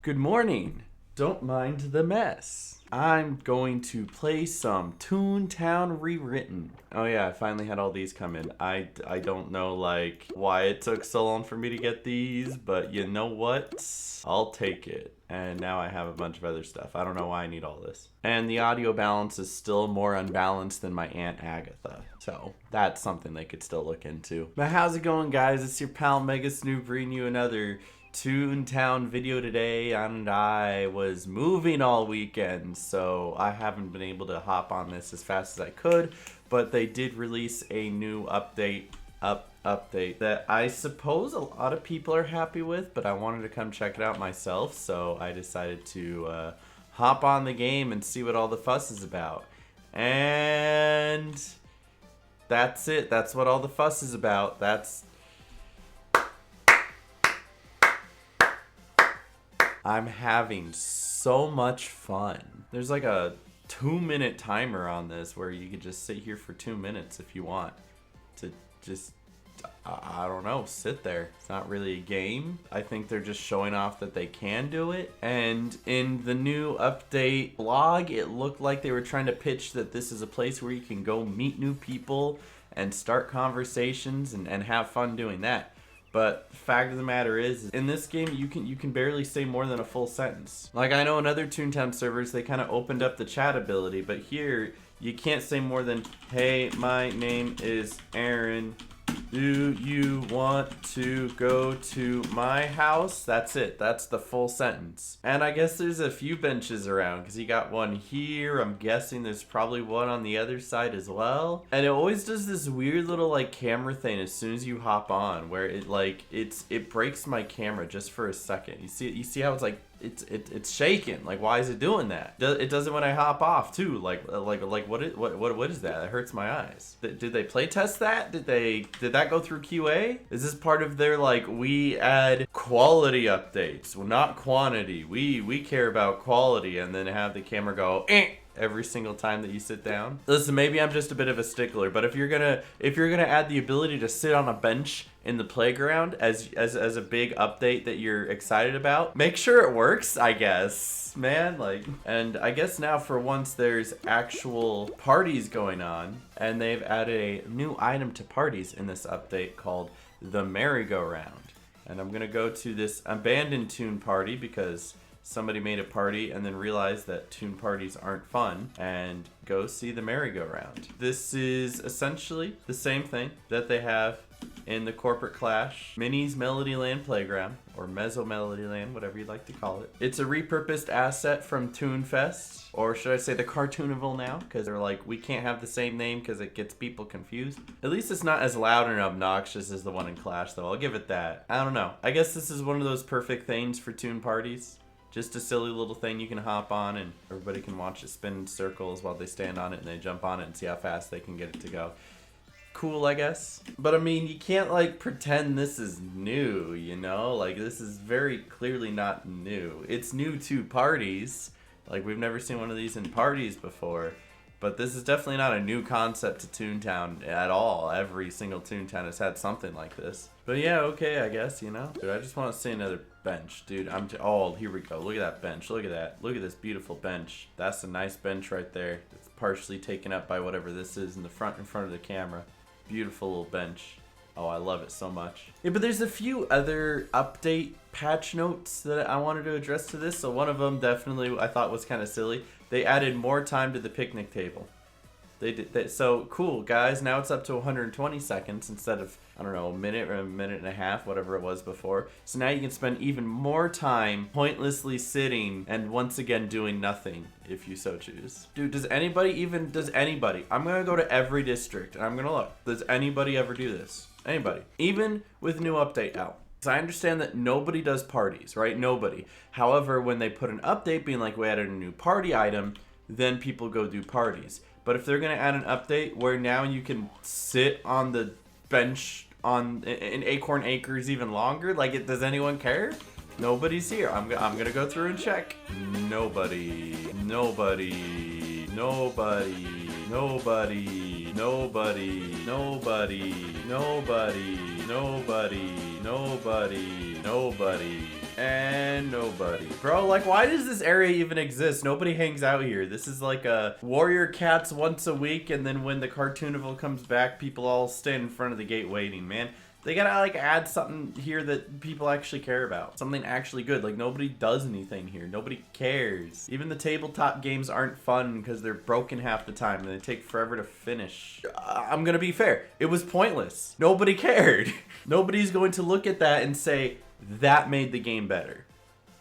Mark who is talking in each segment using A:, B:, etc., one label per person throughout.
A: Good morning. Don't mind the mess. I'm going to play some Toontown Rewritten. Oh yeah, I finally had all these come in. I don't know like why it took so long for me to get these, but you know what? I'll take it. And now I have a bunch of other stuff. I don't know why I need all this. And the audio balance is still more unbalanced than my Aunt Agatha. So that's something they could still look into. But how's it going, guys? It's your pal Megasnoop bringing you another Toontown video today, and I was moving all weekend, so I haven't been able to hop on this as fast as I could, but they did release a new update that I suppose a lot of people are happy with, but I wanted to come check it out myself, so I decided to hop on the game and see what all the fuss is about. And that's it. That's what all the fuss is about. I'm having so much fun. There's like a 2-minute timer on this where you could just sit here for 2 minutes if you want to just, I don't know, sit there. It's not really a game. I think they're just showing off that they can do it. And in the new update blog, it looked like they were trying to pitch that this is a place where you can go meet new people and start conversations and have fun doing that. But fact of the matter is, in this game, you can barely say more than a full sentence. Like, I know in other Toontown servers, they kind of opened up the chat ability, but here, you can't say more than, "Hey, my name is Aaron. Do you want to go to my house?" That's it. That's the full sentence. And I guess there's a few benches around, because you got one here. I'm guessing there's probably one on the other side as well. And it always does this weird little like camera thing as soon as you hop on, where it breaks my camera just for a second. You see how it's like it's shaking. Like, why is it doing that? It does it when I hop off too. Like what is that? It hurts my eyes. Did they play test that? Did that go through QA? Is this part of their like, we add quality updates, well, not quantity. We care about quality, and then have the camera go every single time that you sit down? Listen, maybe I'm just a bit of a stickler, but if you're gonna add the ability to sit on a bench in the playground as a big update that you're excited about, make sure it works, I guess, man. Like, and I guess now for once there's actual parties going on, and they've added a new item to parties in this update called the merry-go-round. And I'm gonna go to this abandoned Toon party because somebody made a party and then realized that Toon parties aren't fun, and go see the merry-go-round. This is essentially the same thing that they have in the Corporate Clash Minnie's Melodyland Playground, or Mezzo Melodyland, whatever you'd like to call it. It's a repurposed asset from Toonfest, or should I say the Cartoonival now, because they're like, we can't have the same name because it gets people confused. At least it's not as loud and obnoxious as the one in Clash, though. I'll give it that. I don't know. I guess this is one of those perfect things for Toon parties. Just a silly little thing you can hop on and everybody can watch it spin in circles while they stand on it and they jump on it and see how fast they can get it to go. Cool, I guess. But I mean, you can't like pretend this is new, you know? Like, this is very clearly not new. It's new to parties. Like, we've never seen one of these in parties before. But this is definitely not a new concept to Toontown at all. Every single Toontown has had something like this. But yeah, okay, I guess, you know? Dude, I just want to see another bench, dude. Oh, here we go. Look at that bench. Look at that. Look at this beautiful bench. That's a nice bench right there. It's partially taken up by whatever this is in front of the camera. Beautiful little bench. Oh, I love it so much. Yeah, but there's a few other update patch notes that I wanted to address to this. So one of them definitely I thought was kind of silly. They added more time to the picnic table. They did. So cool, guys. Now it's up to 120 seconds instead of, I don't know, a minute or a minute and a half, whatever it was before. So now you can spend even more time pointlessly sitting and once again doing nothing if you so choose. Dude, does anybody, I'm gonna go to every district and I'm gonna look. Does anybody ever do this? Anybody? Even with new update out. So I understand that nobody does parties, right? Nobody. However, when they put an update being like, we added a new party item, then people go do parties. But if they're gonna add an update where now you can sit on the bench in Acorn Acres even longer, like, does anyone care? Nobody's here. I'm gonna go through and check. Nobody. And nobody. Bro, like, why does this area even exist? Nobody hangs out here. This is like a Warrior Cats once a week, and then when the Cartoonival comes back, people all stand in front of the gate waiting, man. They gotta, like, add something here that people actually care about. Something actually good. Like, nobody does anything here. Nobody cares. Even the tabletop games aren't fun because they're broken half the time and they take forever to finish. I'm gonna be fair. It was pointless. Nobody cared. Nobody's going to look at that and say, that made the game better.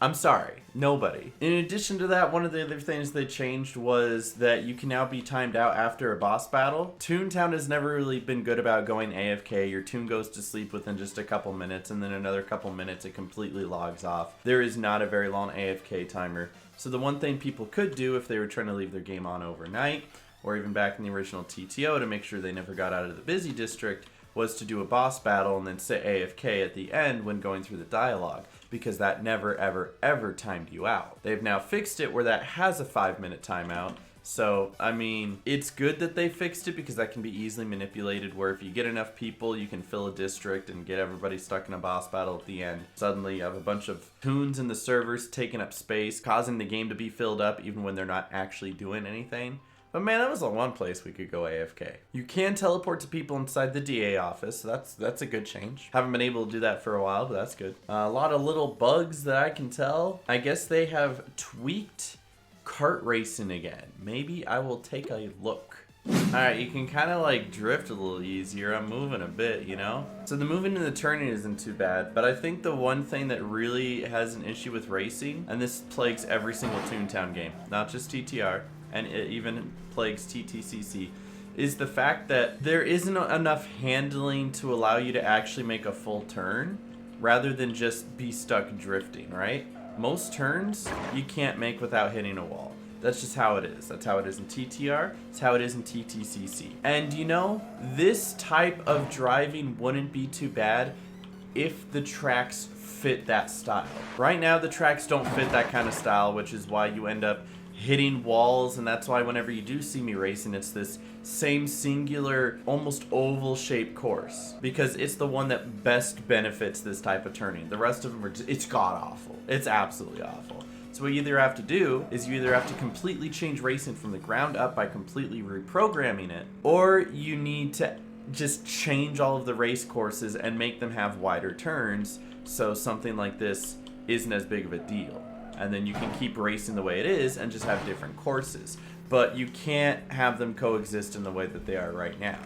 A: I'm sorry, nobody. In addition to that, one of the other things they changed was that you can now be timed out after a boss battle. Toontown has never really been good about going AFK. Your toon goes to sleep within just a couple minutes, and then another couple minutes it completely logs off. There is not a very long AFK timer. So the one thing people could do if they were trying to leave their game on overnight, or even back in the original TTO to make sure they never got out of the busy district, was to do a boss battle and then sit AFK at the end when going through the dialogue, because that never ever ever timed you out. They've now fixed it where that has a 5-minute timeout. So, I mean, it's good that they fixed it because that can be easily manipulated, where if you get enough people, you can fill a district and get everybody stuck in a boss battle at the end. Suddenly, you have a bunch of toons in the servers taking up space, causing the game to be filled up even when they're not actually doing anything. But man, that was the one place we could go AFK. You can teleport to people inside the DA office, so that's a good change. Haven't been able to do that for a while, but that's good. A lot of little bugs that I can tell. I guess they have tweaked kart racing again. Maybe I will take a look. Alright, you can kind of like drift a little easier. I'm moving a bit, you know? So the moving and the turning isn't too bad, but I think the one thing that really has an issue with racing, and this plagues every single Toontown game, not just TTR, and it even plagues TTCC, is the fact that there isn't enough handling to allow you to actually make a full turn rather than just be stuck drifting, right? Most turns you can't make without hitting a wall. That's just how it is. That's how it is in TTR. It's how it is in TTCC. And you know, this type of driving wouldn't be too bad if the tracks fit that style. Right now the tracks don't fit that kind of style, which is why you end up hitting walls, and that's why whenever you do see me racing, it's this same singular, almost oval shaped course, because it's the one that best benefits this type of turning. The rest of them are just, it's god awful. It's absolutely awful. So what you either have to do is you either have to completely change racing from the ground up by completely reprogramming it, or you need to just change all of the race courses and make them have wider turns, so something like this isn't as big of a deal. And then you can keep racing the way it is and just have different courses. But you can't have them coexist in the way that they are right now.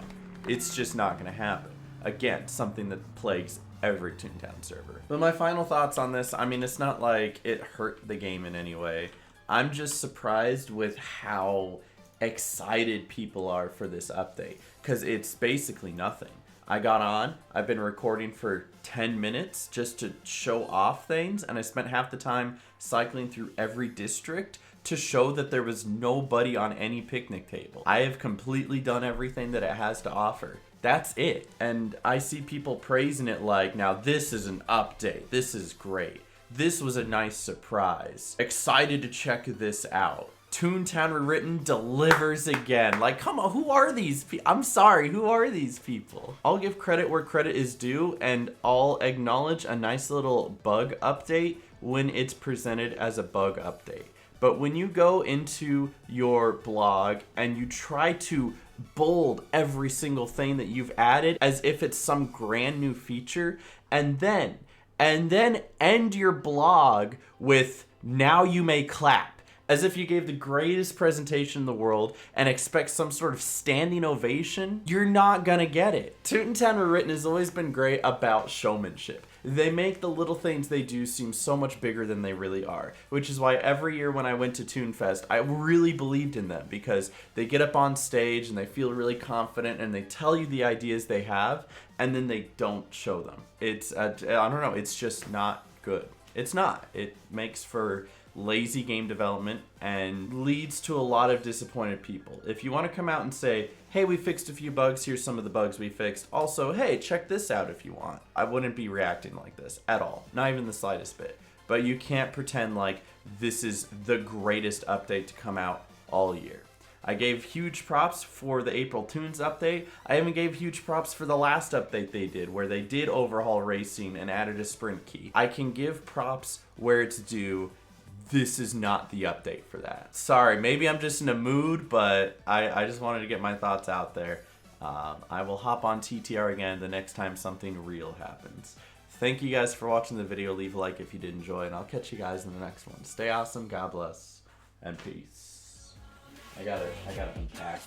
A: It's just not going to happen. Again, something that plagues every Toontown server. But my final thoughts on this, I mean, it's not like it hurt the game in any way. I'm just surprised with how excited people are for this update, because it's basically nothing. I got on, I've been recording for 10 minutes just to show off things, and I spent half the time cycling through every district to show that there was nobody on any picnic table. I have completely done everything that it has to offer. That's it. And I see people praising it like, now this is an update. This is great. This was a nice surprise. Excited to check this out. Toontown Rewritten delivers again. Like, come on, who are these people? I'm sorry, who are these people? I'll give credit where credit is due, and I'll acknowledge a nice little bug update when it's presented as a bug update. But when you go into your blog and you try to bold every single thing that you've added as if it's some grand new feature, and then end your blog with, now you may clap, as if you gave the greatest presentation in the world and expect some sort of standing ovation, you're not gonna get it. Toontown Rewritten has always been great about showmanship. They make the little things they do seem so much bigger than they really are, which is why every year when I went to Toonfest, I really believed in them, because they get up on stage and they feel really confident and they tell you the ideas they have, and then they don't show them. It's, I don't know, it's just not good. It's not. It makes for lazy game development and leads to a lot of disappointed people. If you want to come out and say, hey, we fixed a few bugs, here's some of the bugs we fixed, also, hey, check this out if you want, I wouldn't be reacting like this at all, not even the slightest bit. But you can't pretend like this is the greatest update to come out all year. I gave huge props for the April Tunes update. I even gave huge props for the last update they did, where they did overhaul racing and added a sprint key. I can give props where it's due. This is not the update for that. Sorry, maybe I'm just in a mood, but I just wanted to get my thoughts out there. I will hop on TTR again the next time something real happens. Thank you guys for watching the video. Leave a like if you did enjoy, and I'll catch you guys in the next one. Stay awesome, God bless, and peace. I gotta unpack.